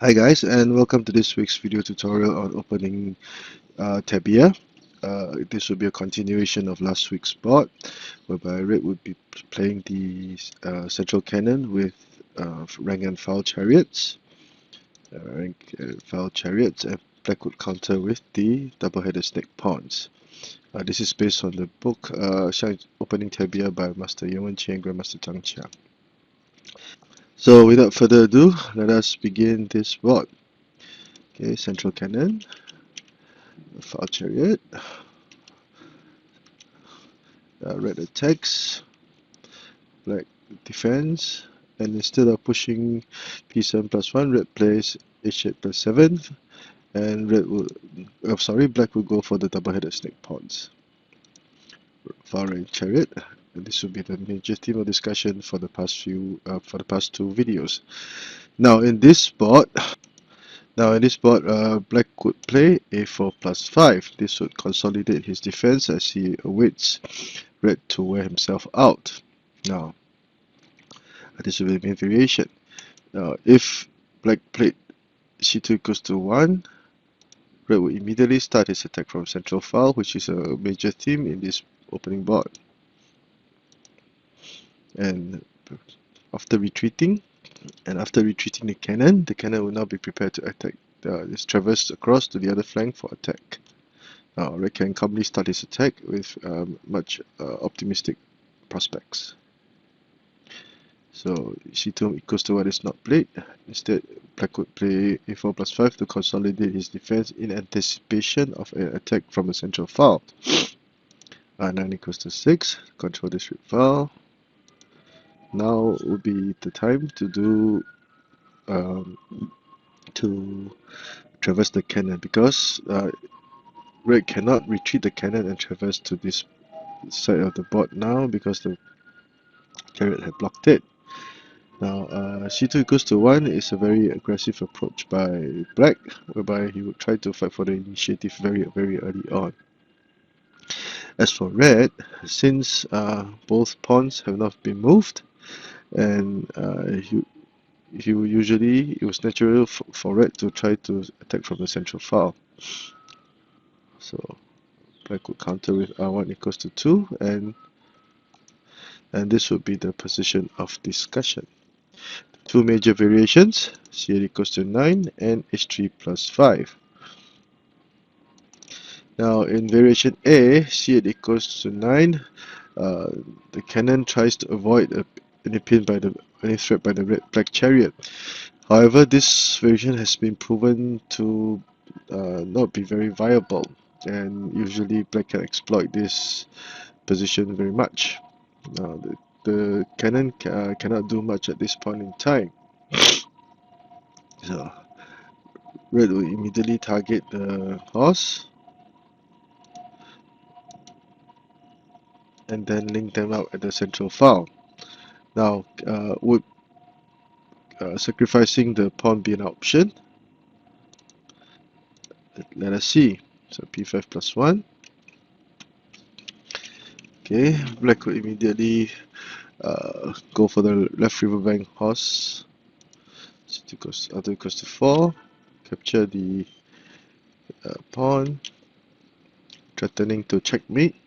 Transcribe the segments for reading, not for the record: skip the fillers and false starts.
Hi guys, and welcome to this week's video tutorial on opening Tabia. This will be a continuation of last week's board, whereby Red would be playing the central cannon with rank and file chariots, and Black would counter with the double-headed snake pawns. This is based on the book Opening Tabia by Master Xiangqi and Grandmaster Xiangqi. So without further ado, let us begin this board. Okay, central cannon. File Chariot, red attacks, black defense, and instead of pushing p7 plus 1, red plays h8 plus 7, and black will go for the double-headed snake pawns. File rank Chariot, and this will be the major theme of discussion for the past two videos. Now in this board, black could play a4 plus 5. This would consolidate his defense as he awaits red to wear himself out. Now, this will be the main variation. Now, if black played c2 equals to 1, red will immediately start his attack from central file, which is a major theme in this opening board. And after retreating the cannon will now be prepared to attack. This traverse across to the other flank for attack. Now, red can calmly start his attack with much optimistic prospects. So c2 equals to what is not played. Instead, black would play a4 plus 5 to consolidate his defense in anticipation of an attack from a central file. 9 equals to 6, control this file. Now would be the time to do to traverse the cannon, because red cannot retreat the cannon and traverse to this side of the board now because the chariot had blocked it. Now, c2 equals to 1 is a very aggressive approach by black, whereby he would try to fight for the initiative very early on. As for red, since both pawns have not been moved, and it was natural for red to try to attack from the central file. So black would counter with r1 equals to 2, and this would be the position of discussion. Two major variations, c8 equals to 9 and h3 plus 5. Now in variation A, c8 equals to 9, the cannon tries to avoid any threat by the black chariot. However, this variation has been proven to not be very viable, and usually black can exploit this position very much. Now the cannon cannot do much at this point in time. So red will immediately target the horse and then link them out at the central file. Now, would sacrificing the pawn be an option? Let us see. So p5 plus 1. Okay, black will immediately go for the left riverbank horse. Other equals to 4. Capture the pawn, threatening to checkmate.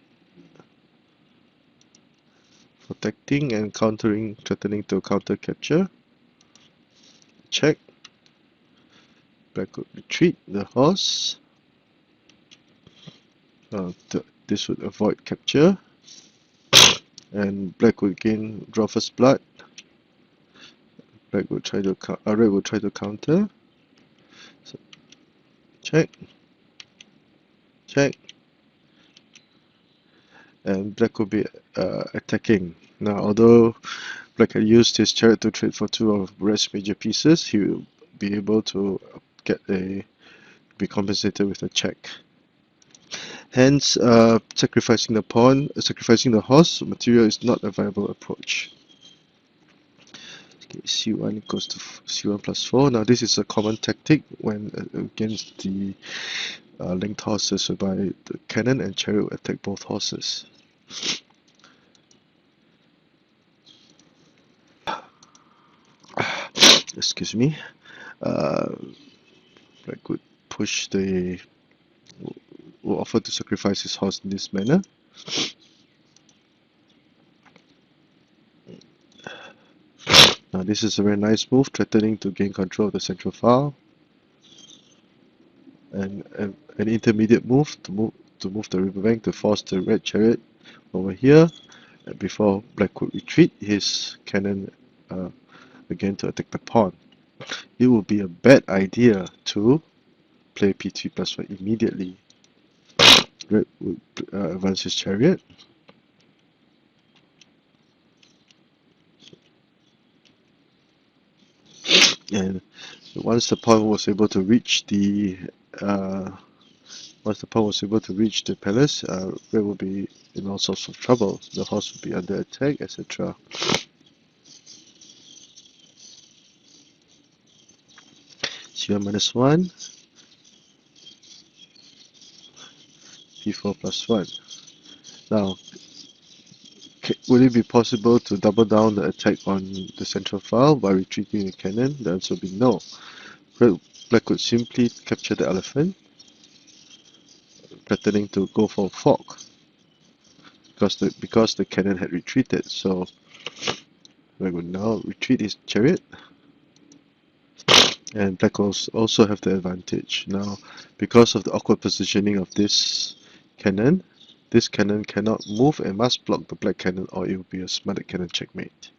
Protecting and countering, threatening to counter capture. Check. Black would retreat the horse. This would avoid capture. And black would gain draw first blood. Red would try to counter. So, check. And black will be attacking. Now, although black had used his chariot to trade for 2 of red's major pieces, he will be able to be compensated with a check. Hence, sacrificing the horse material is not a viable approach. Okay, c1 equals to c1 plus 4. Now, this is a common tactic when against the linked horses, whereby the cannon and chariot attack both horses. Excuse me. Uh, Black could push the will offer to sacrifice his horse in this manner. Now this is a very nice move, threatening to gain control of the central file, and an intermediate move to move the riverbank to force the red chariot over here before Black could retreat his cannon again to attack the pawn. It would be a bad idea to play p3 plus 1 immediately. Red would advance his chariot. And once the pawn was able to reach the palace, Red would be in all sorts of trouble. The horse would be under attack, etc. c1 minus 1, p4 plus 1. Now, would it be possible to double down the attack on the central file by retreating the cannon? The answer would be no. Black could simply capture the elephant, threatening to go for a fork because the cannon had retreated. So Black would now retreat his chariot, and Black will also have the advantage. Now, because of the awkward positioning of this cannon cannot move and must block the black cannon, or it will be a smothered cannon checkmate.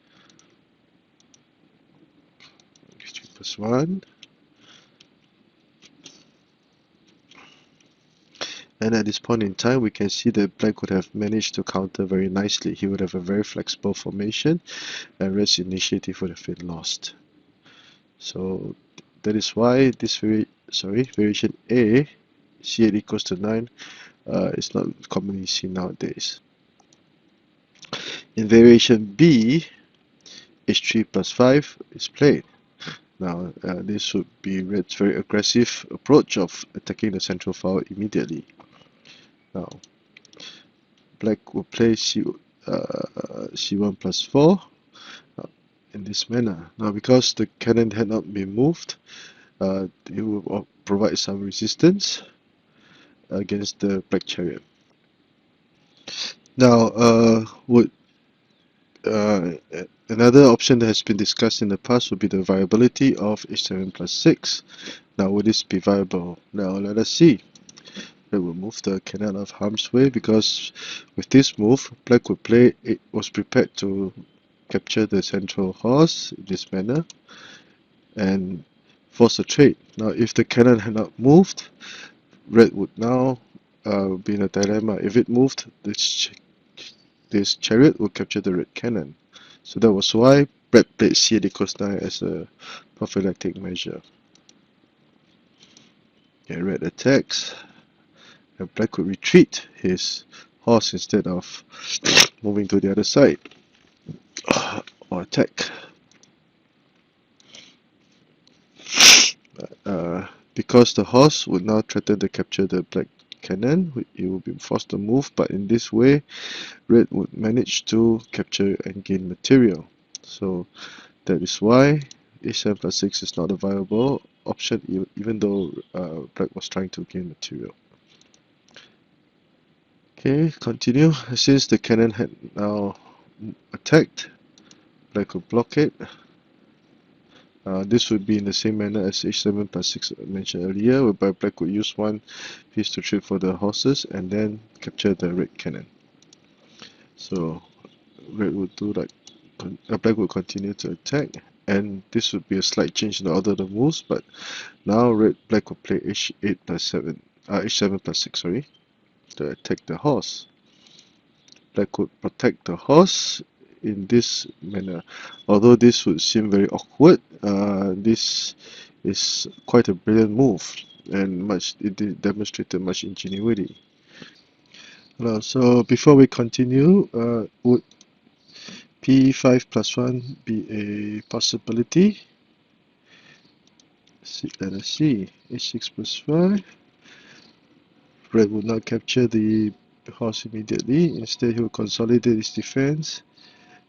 H3 plus 1. And at this point in time, we can see that Black would have managed to counter very nicely. He would have a very flexible formation, and Red's initiative would have been lost. So that is why this variation A, c8 equals to 9, is not commonly seen nowadays. In variation B, h3 plus 5 is played. Now, this would be Red's very aggressive approach of attacking the central file immediately. Now, Black will play c1 plus 4 in this manner. Now, because the cannon had not been moved, it will provide some resistance against the black chariot. Now, another option that has been discussed in the past would be the viability of h7 plus 6. Now, would this be viable? Now, let us see. Black will move the cannon out of harm's way, because with this move, Black was prepared to capture the central horse in this manner and force a trade. Now, if the cannon had not moved, Red would now be in a dilemma. If it moved, this chariot would capture the red cannon. So that was why Red played c8 equals 9 as a prophylactic measure. Okay, Red attacks, and Black could retreat his horse instead of moving to the other side or attack. Because the horse would now threaten to capture the black cannon, it would be forced to move, but in this way, Red would manage to capture and gain material. So that is why h7 plus 6 is not a viable option, even though Black was trying to gain material. Okay, continue. Since the cannon had now attacked, Black could block it. This would be in the same manner as h7 plus 6 mentioned earlier, whereby Black would use one piece to trade for the horses and then capture the red cannon. So Red would do like Black would continue to attack, and this would be a slight change in the order of the moves, but now Black would play h8 plus 7, h7 plus 6, sorry, to attack the horse. Black would protect the horse in this manner. Although this would seem very awkward, this is quite a brilliant move, and it demonstrated much ingenuity. So before we continue, would p5 plus 1 be a possibility? Let us see. h6 plus 5. Red would not capture the horse immediately. Instead, he will consolidate his defense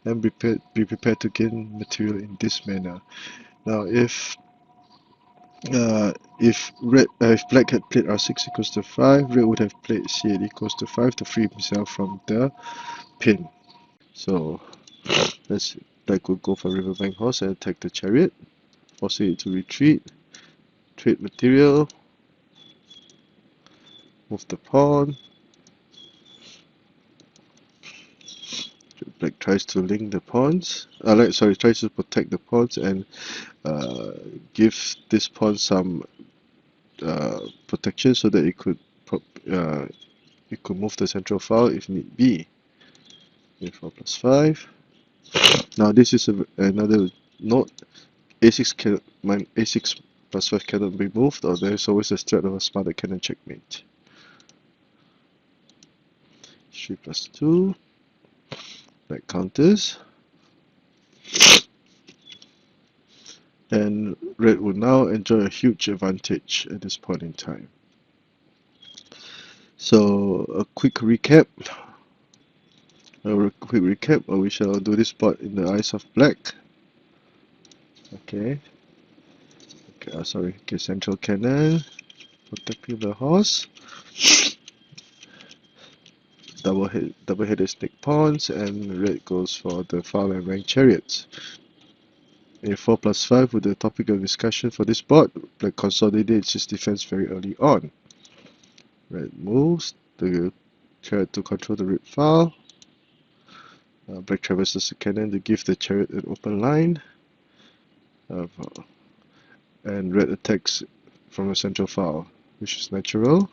and be prepared to gain material in this manner. Now, if If black had played r6 equals to 5, red would have played c8 equals to 5 to free himself from the pin. So let's black would go for riverbank horse and attack the chariot, forcing it to retreat, trade material, move the pawn. Black tries to link the pawns. Tries to protect the pawns and give this pawn some protection so that it could move the central file if need be. A4 plus 5. Now this is another note. A6 plus 5 cannot be moved, or there is always a threat of a smarter cannon checkmate. 3 plus 2. Black counters. And red will now enjoy a huge advantage at this point in time. So a quick recap. We shall do this part in the eyes of black. Okay. Central cannon, protecting the horse. Double-headed snake pawns, and red goes for the file and rank chariots. A4 plus 5 with the topic of discussion for this board. Black consolidates his defense very early on. Red moves the chariot to control the red file. Black traverses the cannon to give the chariot an open line. And red attacks from the central file, which is natural.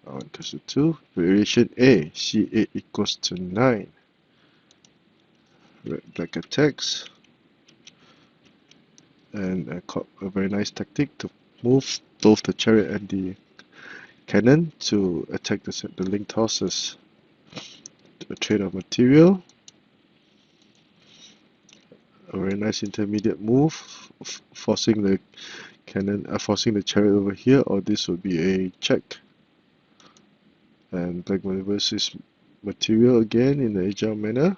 1 equals to 2. Variation A, C8 equals to 9. Black attacks. And a very nice tactic to move both the chariot and the cannon to attack the linked horses. A trade of material. A very nice intermediate move, forcing the chariot over here, or this would be a check. And black maneuvers his material again in an agile manner,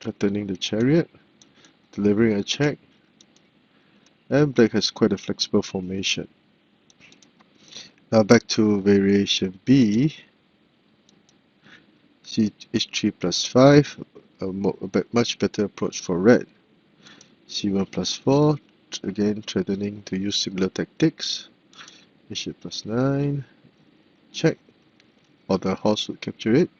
threatening the chariot, delivering a check, and black has quite a flexible formation. Now back to variation B, H3 plus 5, a much better approach for red. C1 plus 4, again threatening to use similar tactics. H8 plus 9, check, or the horse would capture it.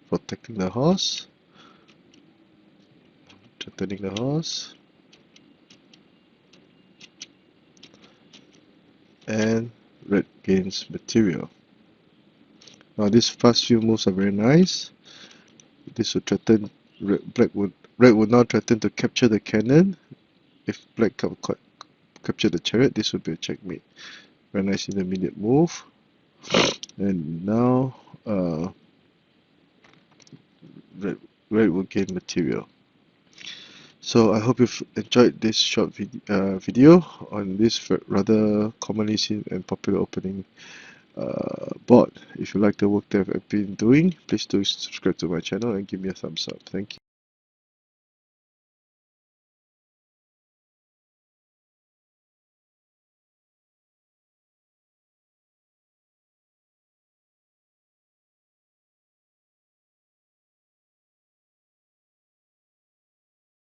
Protecting the horse, threatening the horse, and red gains material. Now these first few moves are very nice. This would threaten red would now threaten to capture the cannon. If black capture the chariot, this would be a checkmate. Very nice intermediate move. And now red will gain material. So I hope you've enjoyed this short video on this rather commonly seen and popular opening board. If you like the work that I've been doing, please do subscribe to my channel and give me a thumbs up. Thank you.